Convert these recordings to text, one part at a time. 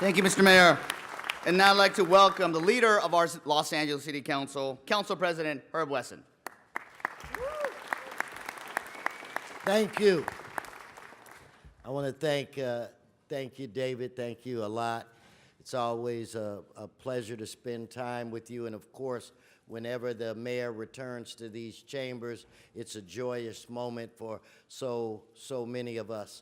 Thank you, Mr. Mayor. And now I'd like to welcome the leader of our Los Angeles City Council, Council President Herb Wesson. Thank you. I want to thank you, David. Thank you a lot. It's always a pleasure to spend time with you. And of course, whenever the mayor returns to these chambers, it's a joyous moment for so many of us.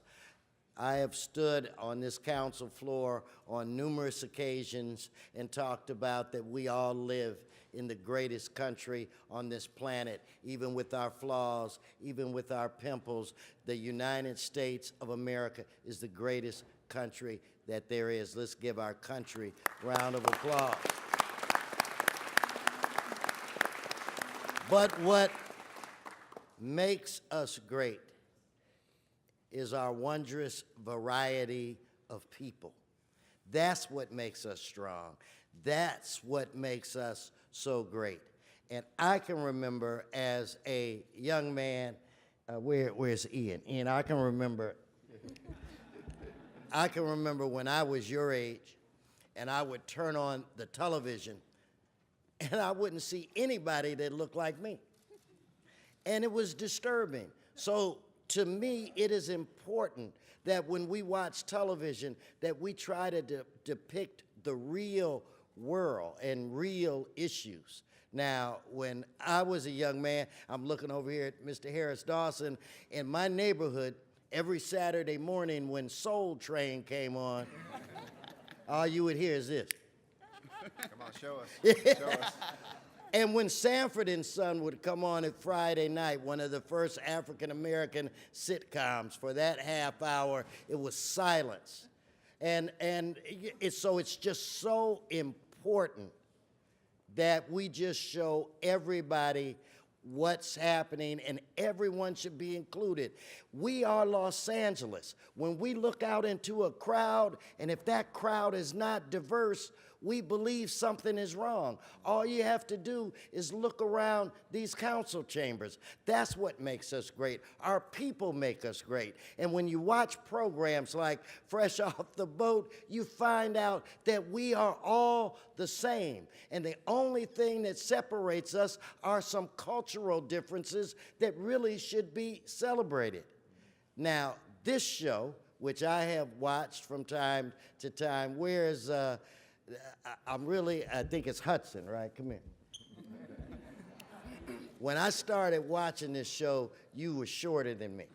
I have stood on this council floor on numerous occasions and talked about that we all live in the greatest country on this planet, even with our flaws, even with our pimples. The United States of America is the greatest country that there is. Let's give our country a round of applause. But what makes us great is our wondrous variety of people. That's what makes us strong. That's what makes us so great. And I can remember as a young man, where's Ian? Ian, I can remember when I was your age and I would turn on the television and I wouldn't see anybody that looked like me. And it was disturbing. So to me, it is important that when we watch television, that we try to depict the real world and real issues. Now, when I was a young man, I'm looking over here at Mr. Harris Dawson, in my neighborhood, every Saturday morning when Soul Train came on, all you would hear is this. Come on, show us. Show us. And when Sanford and Son would come on at Friday night, one of the first African-American sitcoms, for that half hour, it was silence. And so it's just so important that we just show everybody what's happening, and everyone should be included. We are Los Angeles. When we look out into a crowd, and if that crowd is not diverse, we believe something is wrong. All you have to do is look around these council chambers. That's what makes us great. Our people make us great. And when you watch programs like Fresh Off the Boat, you find out that we are all the same. And the only thing that separates us are some cultural differences that really should be celebrated. Now, this show, which I have watched from time to time, where's I think it's Hudson, right? Come here. When I started watching this show, you were shorter than me.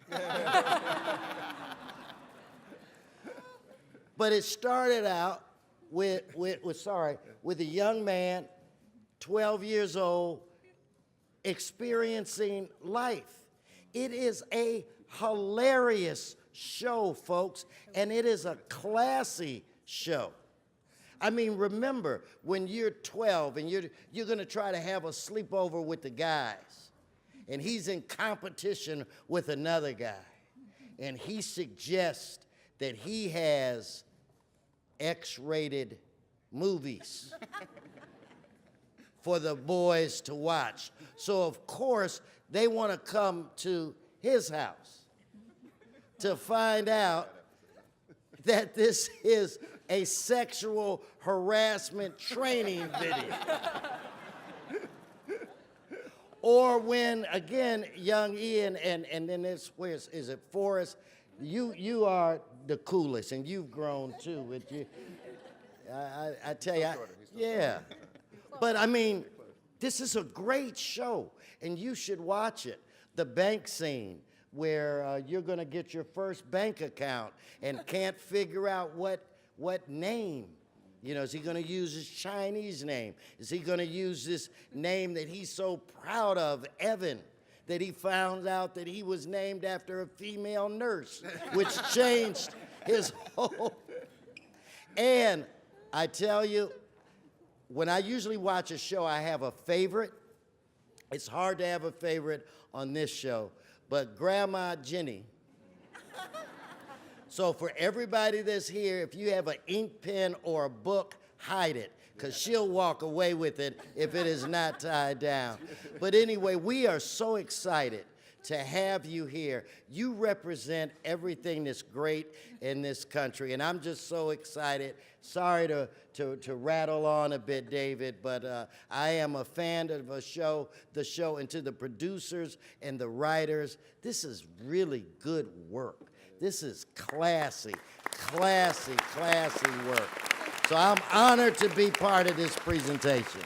But it started out with a young man, 12 years old, experiencing life. It is a hilarious show, folks, and it is a classy show. I mean, remember, when you're 12 and you're going to try to have a sleepover with the guys, and he's in competition with another guy, and he suggests that he has X-rated movies for the boys to watch. So, of course, they want to come to his house to find out that this is a sexual harassment training video. Or when, again, young Ian, and then this, is it Forrest? You are the coolest, and you've grown too. I tell you, yeah. But I mean, this is a great show, and you should watch it. The bank scene, where you're going to get your first bank account and can't figure out what name. You know, is he going to use his Chinese name? Is he going to use this name that he's so proud of, Evan, that he found out that he was named after a female nurse, which changed his whole... And I tell you, when I usually watch a show, I have a favorite. It's hard to have a favorite on this show, but Grandma Jenny. So for everybody that's here, if you have an ink pen or a book, hide it, because she'll walk away with it if it is not tied down. But anyway, we are so excited to have you here. You represent everything that's great in this country, and I'm just so excited. Sorry to rattle on a bit, David, but I am a fan of the show, and to the producers and the writers, this is really good work. This is classy, classy, classy work. So I'm honored to be part of this presentation.